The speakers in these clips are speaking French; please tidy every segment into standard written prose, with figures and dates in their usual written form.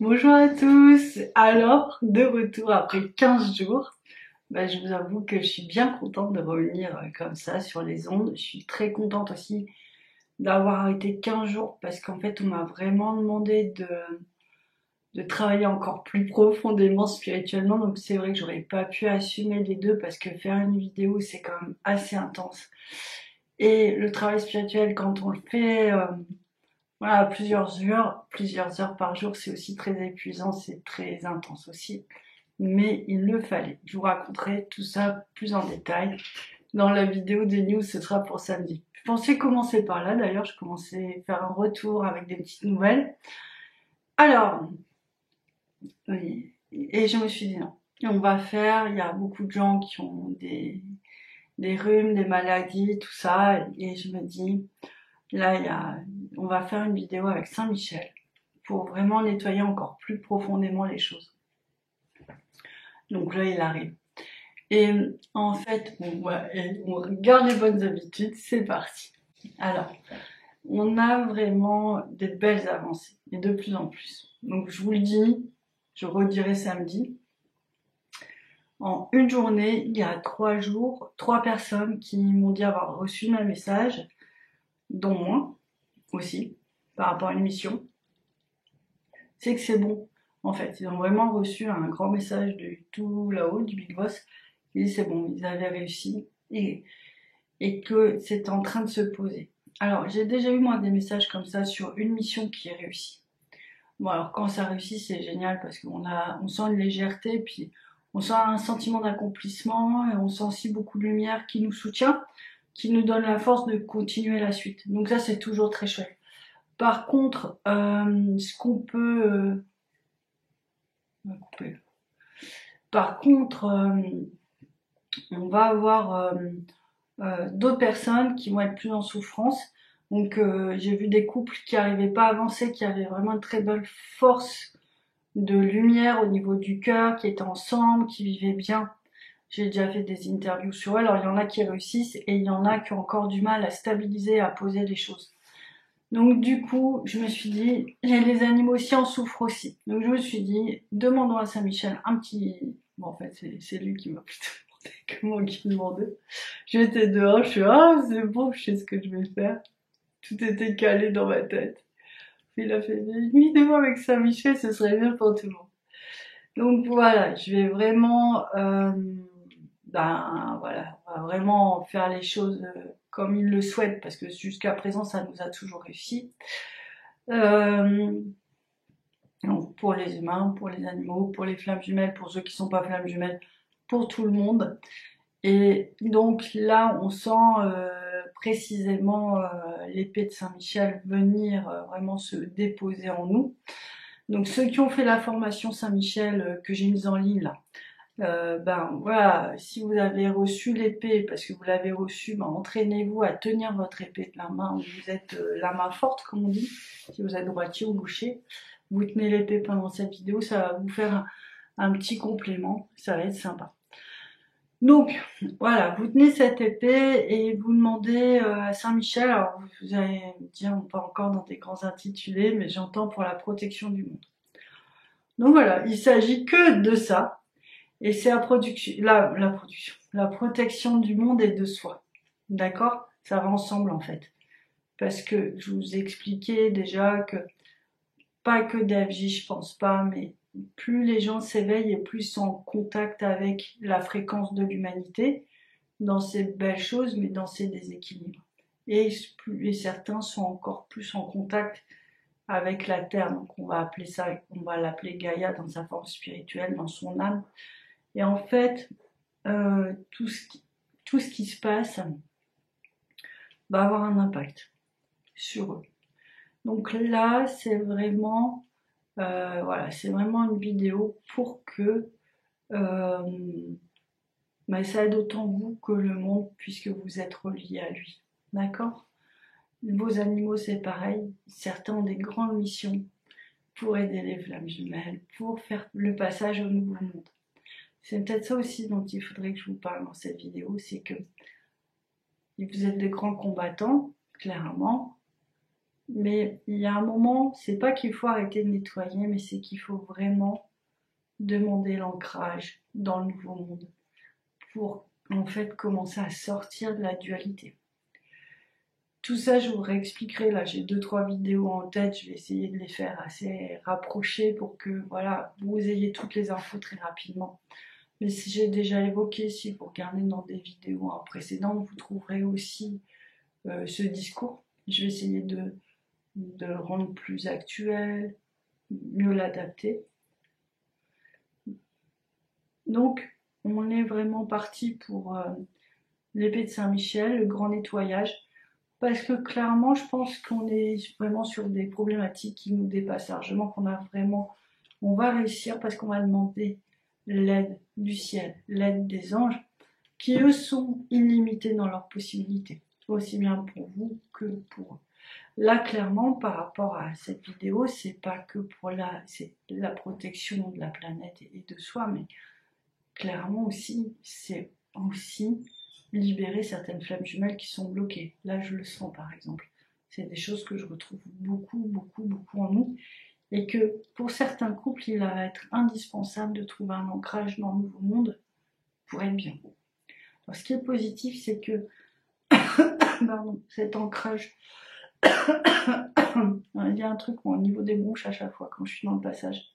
Bonjour à tous. Alors, de retour après 15 jours, je vous avoue que je suis bien contente de revenir comme ça sur les ondes. Je suis très contente aussi d'avoir arrêté 15 jours parce qu'en fait, on m'a vraiment demandé de travailler encore plus profondément spirituellement. Donc c'est vrai que j'aurais pas pu assumer les deux parce que faire une vidéo, c'est quand même assez intense. Et le travail spirituel, quand on le fait voilà, plusieurs heures par jour, c'est aussi très épuisant, c'est très intense aussi. Mais il le fallait. Je vous raconterai tout ça plus en détail dans la vidéo des news, ce sera pour samedi. Je pensais commencer par là, d'ailleurs, je commençais à faire un retour avec des petites nouvelles. Alors, oui, et je me suis dit non. On va faire, il y a beaucoup de gens qui ont des rhumes, des maladies, tout ça, et je me dis, là, on va faire une vidéo avec Saint-Michel pour vraiment nettoyer encore plus profondément les choses. Donc là, il arrive. Et en fait, on regarde les bonnes habitudes, c'est parti. Alors, on a vraiment des belles avancées, et de plus en plus. Donc je vous le dis, je redirai samedi. En une journée, il y a 3 jours, 3 personnes qui m'ont dit avoir reçu mon message, dont moi aussi, par rapport à une mission. C'est que c'est bon. En fait, ils ont vraiment reçu un grand message du tout là-haut, du Big Boss. Ils disent c'est bon, ils avaient réussi et que c'est en train de se poser. Alors, j'ai déjà eu moi des messages comme ça sur une mission qui est réussie. Bon, alors quand ça réussit, c'est génial parce on sent une légèreté, puis on sent un sentiment d'accomplissement, et on sent aussi beaucoup de lumière qui nous soutient, qui nous donne la force de continuer la suite. Donc ça, c'est toujours très chouette. Par contre, ce qu'on peut... on va couper. Par contre, on va avoir d'autres personnes qui vont être plus en souffrance. Donc j'ai vu des couples qui n'arrivaient pas à avancer, qui avaient vraiment une très belle force de lumière au niveau du cœur, qui étaient ensemble, qui vivaient bien. J'ai déjà fait des interviews sur eux. Alors il y en a qui réussissent et il y en a qui ont encore du mal à stabiliser, à poser les choses. Donc du coup, je me suis dit, les animaux aussi en souffrent aussi. Donc je me suis dit, demandons à Saint-Michel un petit... Bon, en fait, c'est lui qui m'a plutôt demandé que moi qui demandais. J'étais dehors, je suis, ah, c'est bon, je sais ce que je vais faire. Tout était calé dans ma tête. Puis il a fait, mais une vidéo avec Saint-Michel, ce serait bien pour tout le monde. Donc voilà, je vais vraiment, voilà, on va vraiment faire les choses comme il le souhaite, parce que jusqu'à présent, ça nous a toujours réussi. Euh, donc pour les humains, pour les animaux, pour les flammes jumelles, pour ceux qui sont pas flammes jumelles, pour tout le monde. Et donc là, on sent précisément l'épée de Saint-Michel venir vraiment se déposer en nous. Donc ceux qui ont fait la formation Saint-Michel que j'ai mise en ligne là, voilà, si vous avez reçu l'épée, parce que vous l'avez reçue, entraînez-vous à tenir votre épée de la main où vous êtes la main forte, comme on dit, si vous êtes droitier ou gaucher. Vous tenez l'épée pendant cette vidéo, ça va vous faire un petit complément, ça va être sympa. Donc, voilà, vous tenez cette épée et vous demandez à Saint-Michel, alors vous allez me dire, pas encore dans des grands intitulés, mais j'entends pour la protection du monde. Donc voilà, il s'agit que de ça. Et c'est la protection du monde et de soi. D'accord? Ça va ensemble en fait. Parce que je vous ai expliqué déjà que, pas que DFJ, je pense pas, mais plus les gens s'éveillent et plus ils sont en contact avec la fréquence de l'humanité, dans ces belles choses, mais dans ces déséquilibres. Et certains sont encore plus en contact avec la Terre. Donc on va l'appeler Gaïa dans sa forme spirituelle, dans son âme. Et en fait, tout ce qui se passe va avoir un impact sur eux. Donc là, c'est vraiment, voilà, c'est vraiment une vidéo pour que ça aide autant vous que le monde, puisque vous êtes reliés à lui. D'accord? Vos animaux, c'est pareil. Certains ont des grandes missions pour aider les flammes jumelles, pour faire le passage au nouveau monde. C'est peut-être ça aussi dont il faudrait que je vous parle dans cette vidéo, c'est que vous êtes des grands combattants, clairement, Mais il y a un moment, c'est pas qu'il faut arrêter de nettoyer, mais c'est qu'il faut vraiment demander l'ancrage dans le nouveau monde pour en fait commencer à sortir de la dualité. Tout ça, je vous réexpliquerai. Là, j'ai 2-3 vidéos en tête. Je vais essayer de les faire assez rapprochées pour que voilà, vous ayez toutes les infos très rapidement. Mais si j'ai déjà évoqué, si vous regardez dans des vidéos précédentes, vous trouverez aussi ce discours. Je vais essayer de le rendre plus actuel, mieux l'adapter. Donc, on est vraiment parti pour l'épée de Saint-Michel, le grand nettoyage. Parce que clairement, je pense qu'on est vraiment sur des problématiques qui nous dépassent largement, on va réussir parce qu'on va demander l'aide du ciel, l'aide des anges, qui eux sont illimités dans leurs possibilités, aussi bien pour vous que pour eux. Là, clairement, par rapport à cette vidéo, c'est pas que pour c'est la protection de la planète et de soi, mais clairement aussi, c'est aussi libérer certaines flammes jumelles qui sont bloquées. Là, je le sens par exemple. C'est des choses que je retrouve beaucoup en nous et que pour certains couples, il va être indispensable de trouver un ancrage dans le nouveau monde pour être bien. Alors, ce qui est positif, c'est que pardon, cet ancrage, il y a un truc au niveau des bronches à chaque fois quand je suis dans le passage.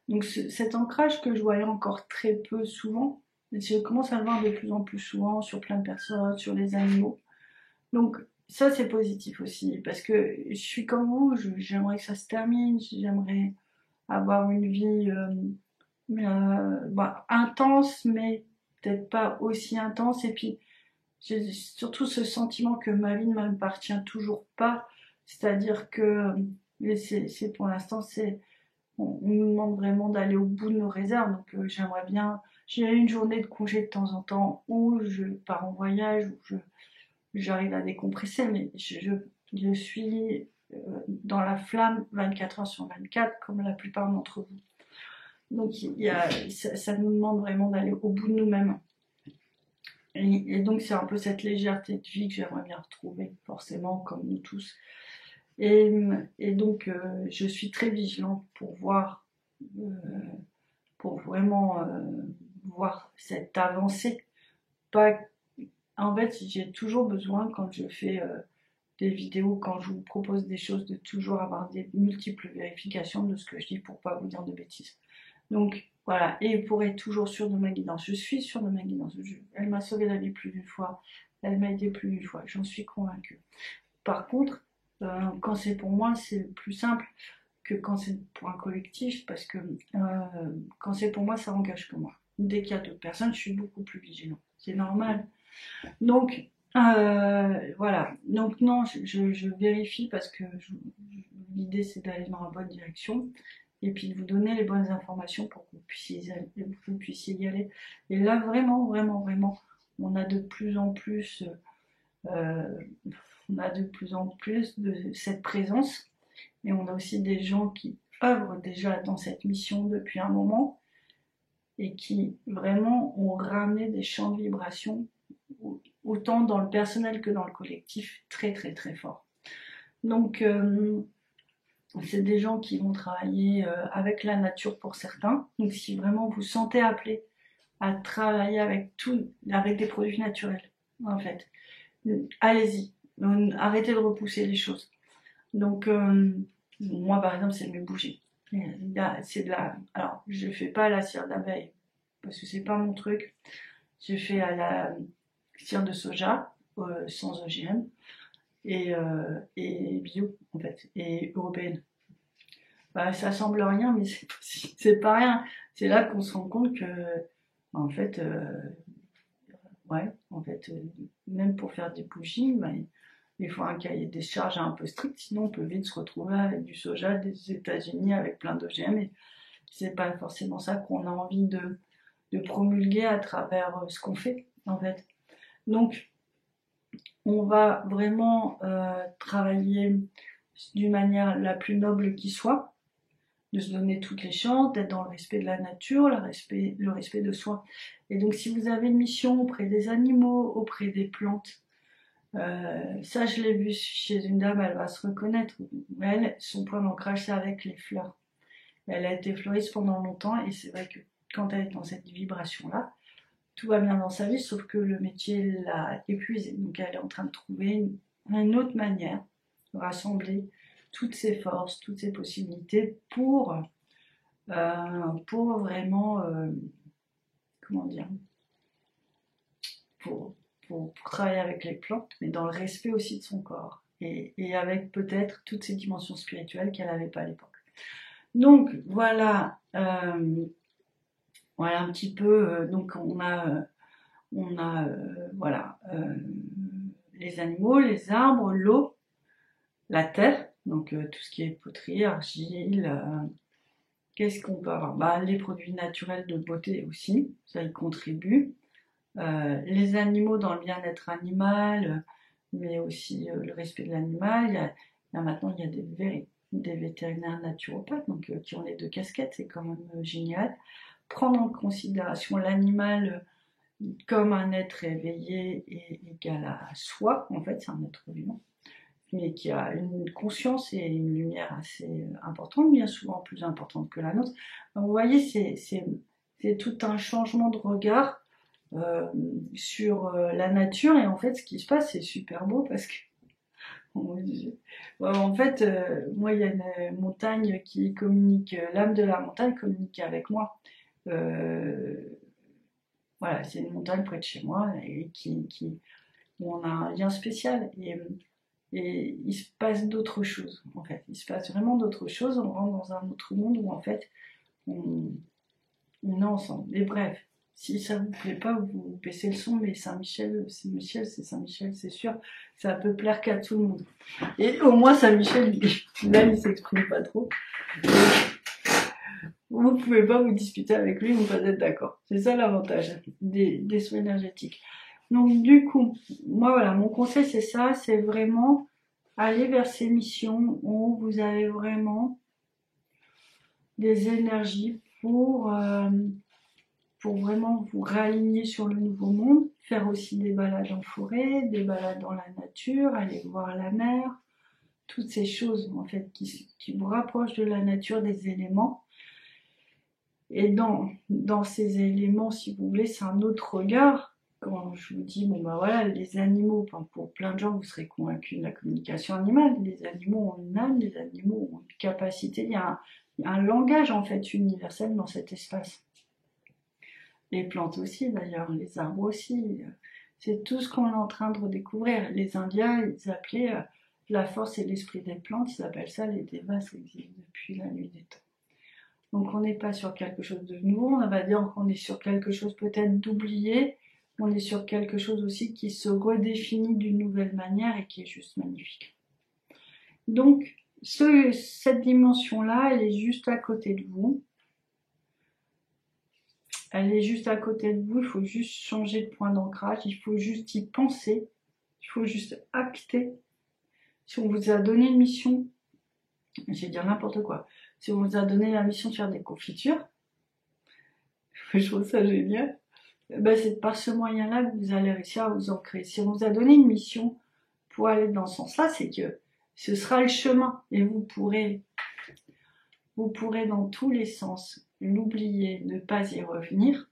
Donc cet ancrage que je voyais encore très peu souvent, je commence à le voir de plus en plus souvent sur plein de personnes, sur les animaux. Donc ça c'est positif aussi, parce que je suis comme vous, j'aimerais que ça se termine, j'aimerais avoir une vie intense, mais peut-être pas aussi intense. Et puis j'ai surtout ce sentiment que ma vie ne m'appartient toujours pas, c'est-à-dire que c'est pour l'instant on nous demande vraiment d'aller au bout de nos réserves, donc j'aimerais bien, j'ai une journée de congé de temps en temps où je pars en voyage, où j'arrive à décompresser, mais je suis dans la flamme 24 heures sur 24, comme la plupart d'entre vous. Donc ça nous demande vraiment d'aller au bout de nous-mêmes. Et donc c'est un peu cette légèreté de vie que j'aimerais bien retrouver, forcément, comme nous tous. Et donc je suis très vigilante pour voir, vraiment voir cette avancée. En fait, j'ai toujours besoin, quand je fais des vidéos, quand je vous propose des choses, de toujours avoir des multiples vérifications de ce que je dis pour pas vous dire de bêtises. Donc voilà, et pour être toujours sûre de ma guidance. Je suis sûre de ma guidance. Elle m'a sauvé la vie plus d'une fois, elle m'a aidé plus d'une fois, j'en suis convaincue. Par contre, quand c'est pour moi, c'est plus simple que quand c'est pour un collectif, parce que quand c'est pour moi, ça engage que moi. Dès qu'il y a d'autres personnes, je suis beaucoup plus vigilante. C'est normal. Donc, voilà. Donc non, je vérifie parce que l'idée, c'est d'aller dans la bonne direction et puis de vous donner les bonnes informations pour que vous puissiez y aller. Et là, vraiment, on a de plus en plus... de cette présence, et on a aussi des gens qui œuvrent déjà dans cette mission depuis un moment et qui vraiment ont ramené des champs de vibration, autant dans le personnel que dans le collectif, très fort. Donc c'est des gens qui vont travailler avec la nature pour certains. Donc si vraiment vous sentez appelé à travailler avec des produits naturels, en fait, allez-y, arrêtez de repousser les choses. Donc moi par exemple, c'est mes bougies. Alors je fais pas la cire d'abeille parce que c'est pas mon truc. Je fais à la cire de soja sans OGM et bio en fait, et européenne. Ça semble rien, mais c'est pas rien. C'est là qu'on se rend compte que en fait même pour faire des bougies, il faut un cahier des charges un peu strict, sinon on peut vite se retrouver avec du soja des États-Unis avec plein d'OGM, et c'est pas forcément ça qu'on a envie de promulguer à travers ce qu'on fait, en fait. Donc, on va vraiment travailler d'une manière la plus noble qui soit, de se donner toutes les chances, d'être dans le respect de la nature, le respect de soi. Et donc si vous avez une mission auprès des animaux, auprès des plantes, Ça, je l'ai vu chez une dame, elle va se reconnaître. Elle, son point d'ancrage, c'est avec les fleurs. Elle a été fleuriste pendant longtemps et c'est vrai que quand elle est dans cette vibration-là, tout va bien dans sa vie, sauf que le métier l'a épuisée. Donc elle est en train de trouver une autre manière de rassembler toutes ses forces, toutes ses possibilités pour vraiment, comment dire, pour, pour travailler avec les plantes, mais dans le respect aussi de son corps. Et avec peut-être toutes ces dimensions spirituelles qu'elle n'avait pas à l'époque. Donc voilà, voilà un petit peu. Donc on a voilà les animaux, les arbres, l'eau, la terre. Donc tout ce qui est poterie, argile. Qu'est-ce qu'on peut avoir? Bah, les produits naturels de beauté aussi, ça y contribue. Les animaux dans le bien-être animal, mais aussi le respect de l'animal. Maintenant, il y a des vétérinaires naturopathes donc, qui ont les deux casquettes, c'est quand même génial. Prendre en considération l'animal comme un être éveillé et égal à soi, en fait, c'est un être vivant, mais qui a une conscience et une lumière assez importante, bien souvent plus importante que la nôtre. Donc, vous voyez, c'est tout un changement de regard sur la nature, et en fait ce qui se passe c'est super beau parce que en fait moi il y a une montagne qui communique, l'âme de la montagne communique avec moi. Euh, voilà, c'est une montagne près de chez moi et où on a un lien spécial, et il se passe d'autres choses en fait, il se passe vraiment d'autres choses, on rentre dans un autre monde où en fait on, on est ensemble. Mais bref, si ça vous plaît pas, vous baissez le son, mais Saint-Michel, c'est Michel, c'est Saint-Michel, c'est sûr, ça peut plaire qu'à tout le monde. Et au moins Saint-Michel, là, il s'exprime pas trop. Vous pouvez pas vous disputer avec lui, vous pas être d'accord. C'est ça l'avantage des soins énergétiques. Donc du coup, moi voilà, mon conseil c'est ça, c'est vraiment aller vers ces missions où vous avez vraiment des énergies pour vraiment vous réaligner sur le nouveau monde, faire aussi des balades en forêt, des balades dans la nature, aller voir la mer, toutes ces choses en fait qui vous rapprochent de la nature, des éléments. Et dans ces éléments, si vous voulez, c'est un autre regard. Quand je vous dis, bon bah voilà, les animaux, enfin, pour plein de gens, vous serez convaincus de la communication animale. Les animaux ont une âme, les animaux ont une capacité, il y a un langage en fait universel dans cet espace. Les plantes aussi d'ailleurs, les arbres aussi. C'est tout ce qu'on est en train de redécouvrir. Les Indiens, ils appelaient la force et l'esprit des plantes, ils appellent ça les devas, ça existe depuis la nuit des temps. Donc on n'est pas sur quelque chose de nouveau, on va dire qu'on est sur quelque chose peut-être d'oublié, on est sur quelque chose aussi qui se redéfinit d'une nouvelle manière et qui est juste magnifique. Donc cette dimension-là, elle est juste à côté de vous. Elle est juste à côté de vous, il faut juste changer de point d'ancrage, il faut juste y penser, il faut juste acter. Si on vous a donné une mission, je vais dire n'importe quoi, si on vous a donné la mission de faire des confitures, je trouve ça génial, ben c'est par ce moyen-là que vous allez réussir à vous ancrer. Si on vous a donné une mission pour aller dans ce sens-là, c'est que ce sera le chemin, et vous pourrez dans tous les sens l'oublier, ne pas y revenir.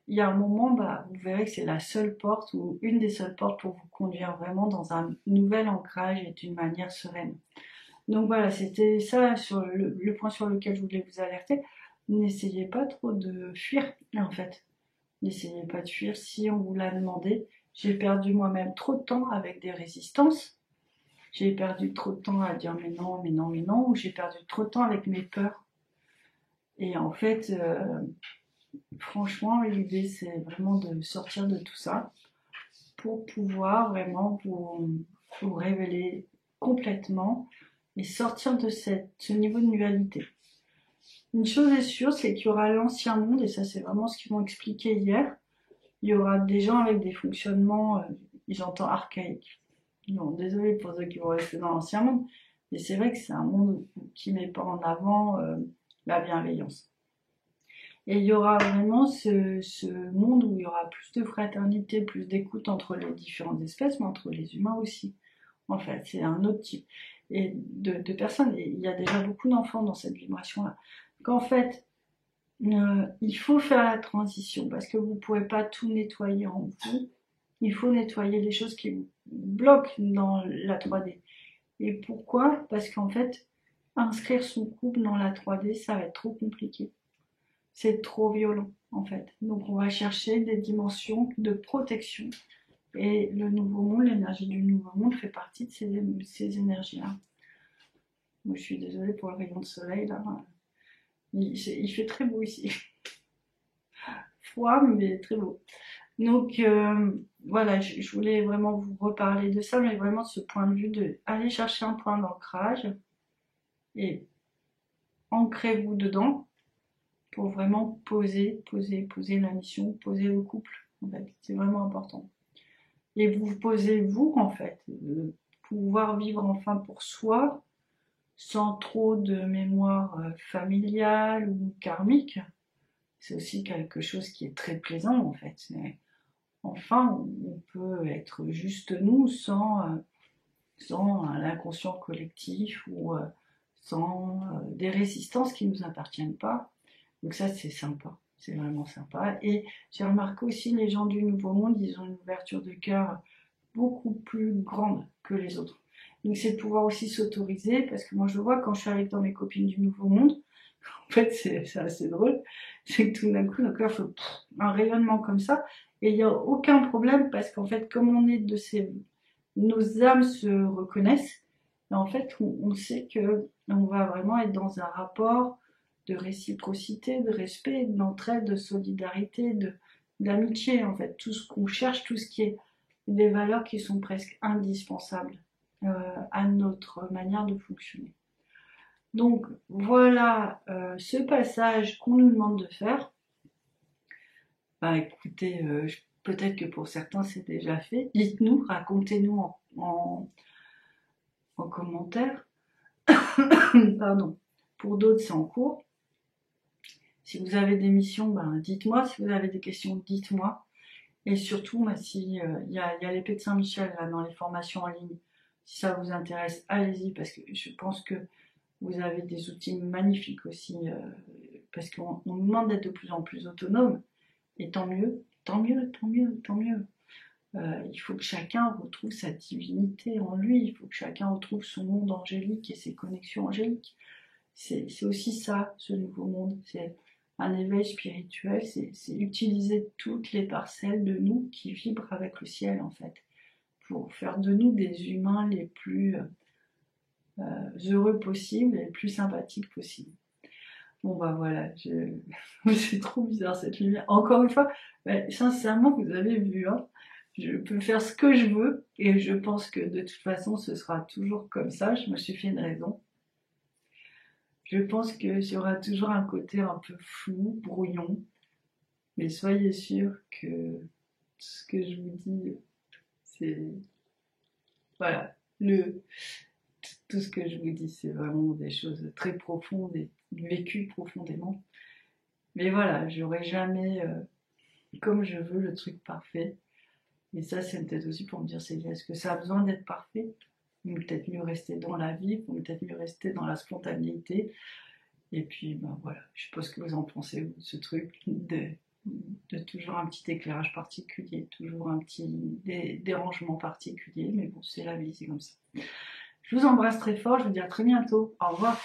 Il y a un moment, bah, vous verrez que c'est la seule porte ou une des seules portes pour vous conduire vraiment dans un nouvel ancrage et d'une manière sereine. Donc voilà, c'était ça sur le point sur lequel je voulais vous alerter. N'essayez pas trop de fuir, en fait. N'essayez pas de fuir si on vous l'a demandé. J'ai perdu moi-même trop de temps avec des résistances. J'ai perdu trop de temps à dire mais non, mais non, mais non. Ou j'ai perdu trop de temps avec mes peurs. Et en fait, franchement, l'idée, c'est vraiment de sortir de tout ça pour pouvoir vraiment vous révéler complètement et sortir de ce niveau de dualité. Une chose est sûre, c'est qu'il y aura l'ancien monde, et ça c'est vraiment ce qu'ils m'ont expliqué hier. Il y aura des gens avec des fonctionnements, j'entends archaïques. Non, désolé pour ceux qui vont rester dans l'ancien monde, mais c'est vrai que c'est un monde qui met pas en avant la bienveillance. Et il y aura vraiment ce monde où il y aura plus de fraternité, plus d'écoute entre les différentes espèces, mais entre les humains aussi. En fait, c'est un autre type et de personnes. Et il y a déjà beaucoup d'enfants dans cette vibration-là. Qu'en fait, il faut faire la transition parce que vous ne pouvez pas tout nettoyer en vous. Il faut nettoyer les choses qui vous bloquent dans la 3D. Et pourquoi? Parce qu'en fait, inscrire son couple dans la 3D, ça va être trop compliqué. C'est trop violent, en fait. Donc, on va chercher des dimensions de protection. Et le nouveau monde, l'énergie du nouveau monde fait partie de ces énergies-là. Moi, je suis désolée pour le rayon de soleil, là. Il fait très beau ici. Froid, mais très beau. Donc, voilà, je voulais vraiment vous reparler de ça, mais vraiment de ce point de vue de aller chercher un point d'ancrage et ancrez-vous dedans pour vraiment poser la mission, poser le couple. En fait, c'est vraiment important. Et vous posez vous, en fait, pouvoir vivre enfin pour soi, sans trop de mémoire familiale ou karmique. C'est aussi quelque chose qui est très plaisant, en fait. Mais enfin, on peut être juste nous sans l'inconscient collectif ou sans des résistances qui ne nous appartiennent pas. Donc ça, c'est sympa. C'est vraiment sympa. Et j'ai remarqué aussi, les gens du Nouveau Monde, ils ont une ouverture de cœur beaucoup plus grande que les autres. Donc c'est de pouvoir aussi s'autoriser, parce que moi je vois quand je suis avec dans mes copines du Nouveau Monde, en fait c'est assez drôle, c'est que tout d'un coup notre cœur fait un rayonnement comme ça, et il n'y a aucun problème, parce qu'en fait comme on est de ces... nos âmes se reconnaissent, et en fait on sait que on va vraiment être dans un rapport de réciprocité, de respect, d'entraide, de solidarité, d'amitié, en fait, tout ce qu'on cherche, tout ce qui est des valeurs qui sont presque indispensables à notre manière de fonctionner. Donc voilà ce passage qu'on nous demande de faire. Bah écoutez, peut-être que pour certains c'est déjà fait. Dites-nous, racontez-nous en commentaire. Pardon. Pour d'autres c'est en cours. Si vous avez des missions, ben, dites-moi. Si vous avez des questions, dites-moi. Et surtout, si y a l'épée de Saint-Michel là dans les formations en ligne, si ça vous intéresse, allez-y, parce que je pense que vous avez des outils magnifiques aussi, parce qu'on nous demande d'être de plus en plus autonome, et tant mieux, tant mieux, tant mieux, tant mieux. Il faut que chacun retrouve sa divinité en lui, il faut que chacun retrouve son monde angélique et ses connexions angéliques. C'est aussi ça, ce nouveau monde, c'est un éveil spirituel, c'est utiliser toutes les parcelles de nous qui vibrent avec le ciel, en fait, pour faire de nous des humains les plus heureux possibles et les plus sympathiques possibles. Bon bah voilà, c'est trop bizarre cette lumière. Encore une fois, sincèrement, vous avez vu, hein, je peux faire ce que je veux et je pense que de toute façon ce sera toujours comme ça, je me suis fait une raison. Je pense qu'il y aura toujours un côté un peu flou, brouillon, mais soyez sûr que ce que je vous dis, c'est... Voilà, tout ce que je vous dis, c'est vraiment des choses très profondes et vécues profondément. Mais voilà, j'aurai jamais, comme je veux, le truc parfait. Et ça, c'est peut-être aussi pour me dire, est-ce que ça a besoin d'être parfait? Ou peut-être mieux rester dans la vie, ou peut-être mieux rester dans la spontanéité. Et puis, ben voilà, je sais pas ce que vous en pensez, vous, ce truc de toujours un petit éclairage particulier, toujours un petit dérangement particulier, mais bon, c'est la vie, c'est comme ça. Je vous embrasse très fort, je vous dis à très bientôt. Au revoir.